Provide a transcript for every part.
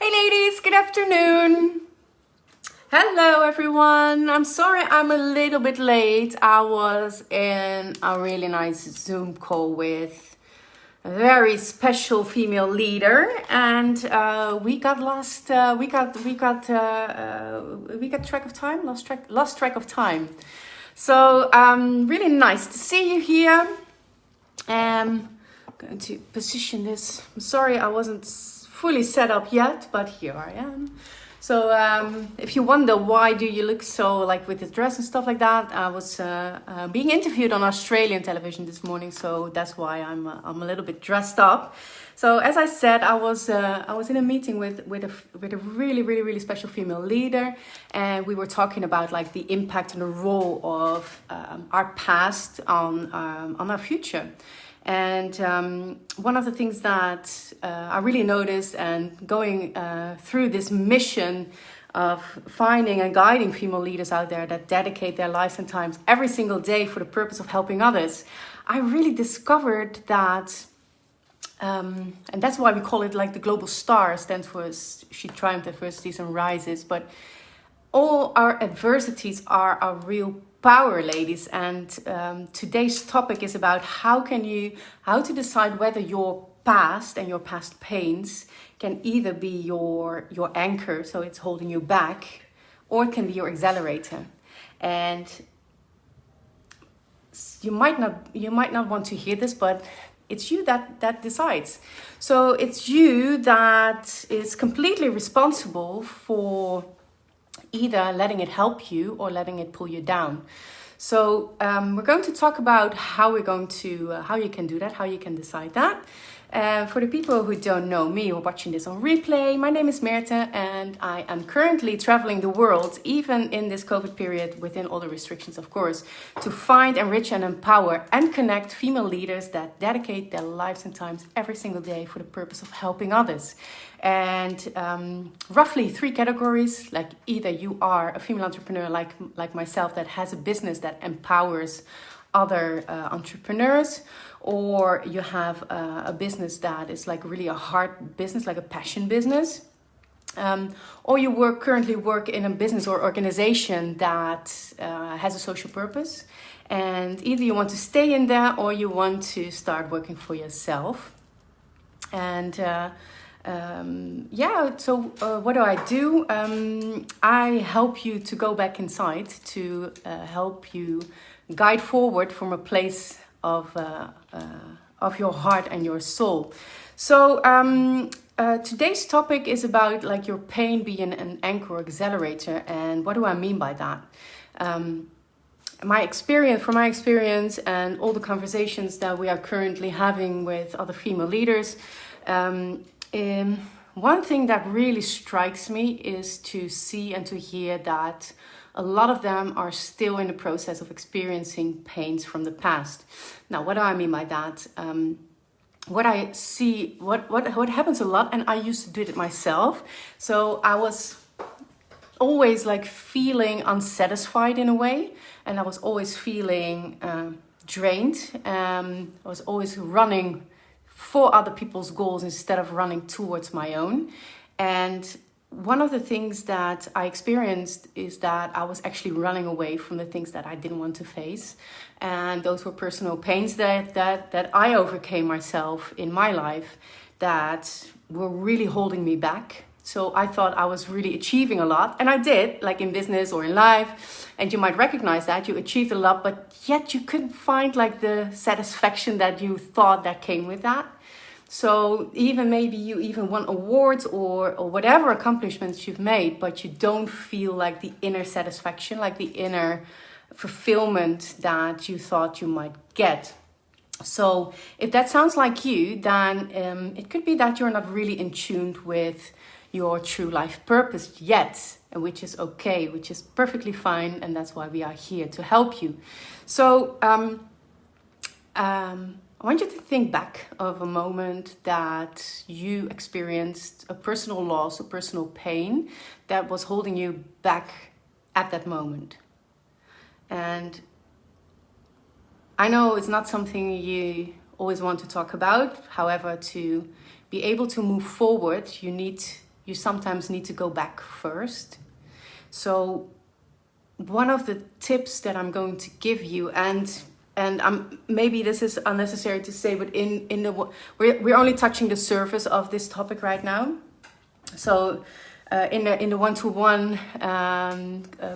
Hey ladies, good afternoon. Hello everyone. I'm sorry I'm a little bit late. I was in a really nice Zoom call with a very special female leader, and we got lost. We got track of time. Lost track of time. So really nice to see you here. I'm going to position this. I'm sorry I wasn't fully set up yet, but here I am. So if you wonder why do you look so like with the dress and stuff like that, I was being interviewed on Australian television this morning, so that's why I'm a little bit dressed up. So as I said, I was in a meeting with a really special female leader, and we were talking about like the impact and the role of our past on our future. And one of the things that I really noticed, and going through this mission of finding and guiding female leaders out there that dedicate their lives and times every single day for the purpose of helping others, I really discovered that, and that's why we call it like the global star, stands for she Triumphed Adversities and Rises, but all our adversities are our real power, ladies. And today's topic is about how to decide whether your past and your past pains can either be your anchor, so it's holding you back, or it can be your accelerator. And you might not want to hear this, but it's you that decides. So it's you that is completely responsible for either letting it help you or letting it pull you down. So we're going to talk about how you can do that, how you can decide that. For the people who don't know me or watching this on replay, my name is Meerte, and I am currently traveling the world, even in this COVID period, within all the restrictions, of course, to find, enrich, and empower and connect female leaders that dedicate their lives and times every single day for the purpose of helping others. And roughly 3 categories, like either you are a female entrepreneur like myself that has a business that empowers other entrepreneurs, or you have a business that is like really a heart business, like a passion business, or you currently work in a business or organization that has a social purpose, and either you want to stay in there or you want to start working for yourself. And what do I do? I help you to go back inside, to help you guide forward from a place of your heart and your soul. So today's topic is about like your pain being an anchor or accelerator. And what do I mean by that? From my experience and all the conversations that we are currently having with other female leaders, one thing that really strikes me is to see and to hear that a lot of them are still in the process of experiencing pains from the past. Now, what do I mean by that? What I see, what happens a lot, and I used to do it myself. So I was always like feeling unsatisfied in a way, and I was always feeling drained. I was always running for other people's goals instead of running towards my own. And one of the things that I experienced is that I was actually running away from the things that I didn't want to face. And those were personal pains that I overcame myself in my life that were really holding me back. So I thought I was really achieving a lot, and I did, like in business or in life. And you might recognize that you achieved a lot, but yet you couldn't find like the satisfaction that you thought that came with that. So maybe you even won awards or whatever accomplishments you've made, but you don't feel like the inner satisfaction, like the inner fulfillment that you thought you might get. So if that sounds like you, then it could be that you're not really in tune with your true life purpose yet, which is okay, which is perfectly fine, and that's why we are here to help you. So I want you to think back of a moment that you experienced a personal loss, a personal pain that was holding you back at that moment. And I know it's not something you always want to talk about. However, to be able to move forward, you need you sometimes need to go back first. So one of the tips that I'm going to give you, and maybe this is unnecessary to say, but we're only touching the surface of this topic right now. So in the one-to-one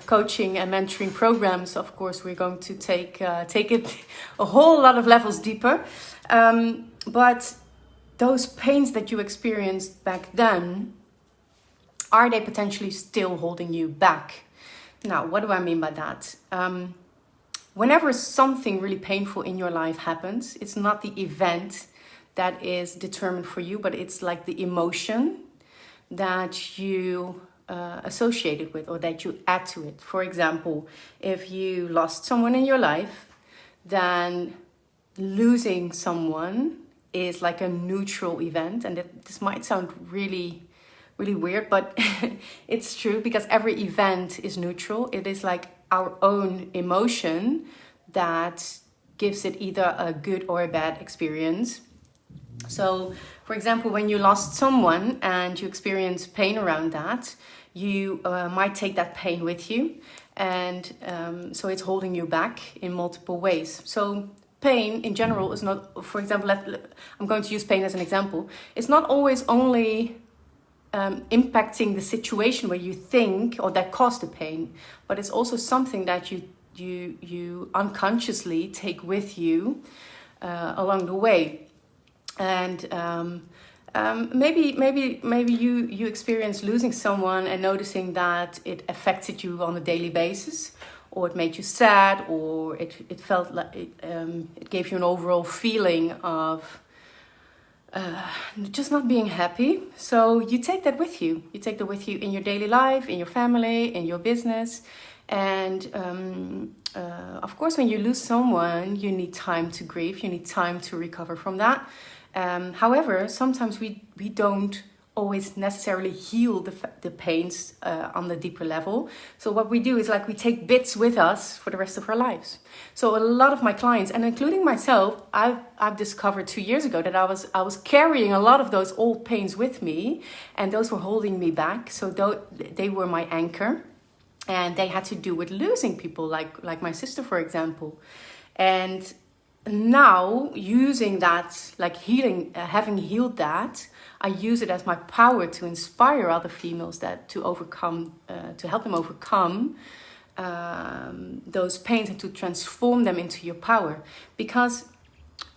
coaching and mentoring programs, of course, we're going to take it a whole lot of levels deeper. But those pains that you experienced back then, are they potentially still holding you back? Now, what do I mean by that? Whenever something really painful in your life happens, it's not the event that is determined for you, but it's like the emotion that you associate it with, or that you add to it. For example, if you lost someone in your life, then losing someone is like a neutral event. And this might sound really weird, but it's true, because every event is neutral. It is like our own emotion that gives it either a good or a bad experience. So, for example, when you lost someone and you experience pain around that, you might take that pain with you, and so it's holding you back in multiple ways. So pain in general is not, for example, I'm going to use pain as an example. It's not always only impacting the situation where you think, or that caused the pain, but it's also something that you unconsciously take with you along the way. And maybe you experience losing someone and noticing that it affected you on a daily basis, or it made you sad, or it felt like it gave you an overall feeling of just not being happy. So you take that with you. You take that with you in your daily life, in your family, in your business. And of course, when you lose someone, you need time to grieve. You need time to recover from that. However, sometimes we don't always necessarily heal the pains on the deeper level. So what we do is like we take bits with us for the rest of our lives. So a lot of my clients, and including myself, I've discovered 2 years ago that I was carrying a lot of those old pains with me, and those were holding me back. So they were my anchor, and they had to do with losing people, like my sister, for example. And now, using that, like healing, having healed that, I use it as my power to inspire other females to help them overcome those pains, and to transform them into your power. Because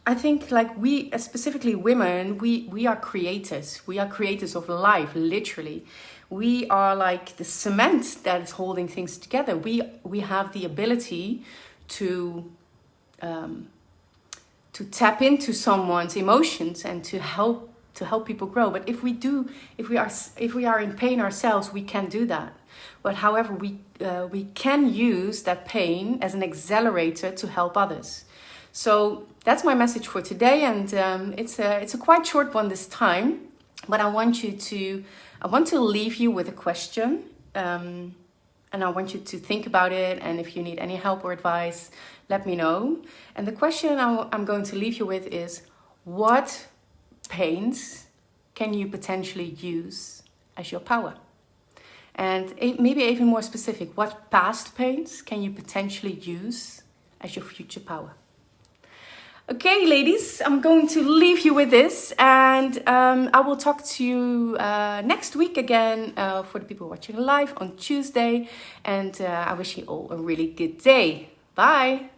I think, like, we, specifically women, we are creators. We are creators of life, literally. We are like the cement that is holding things together. We have the ability to tap into someone's emotions and to help people grow. But if we are in pain ourselves, we can't do that. But however, we can use that pain as an accelerator to help others. So that's my message for today, and it's a quite short one this time. But I want to leave you with a question, and I want you to think about it. And if you need any help or advice, let me know. And the question I'm going to leave you with is, what pains can you potentially use as your power? And maybe even more specific, what past pains can you potentially use as your future power? Okay, ladies, I'm going to leave you with this, and I will talk to you next week again for the people watching live on Tuesday. And I wish you all a really good day. Bye.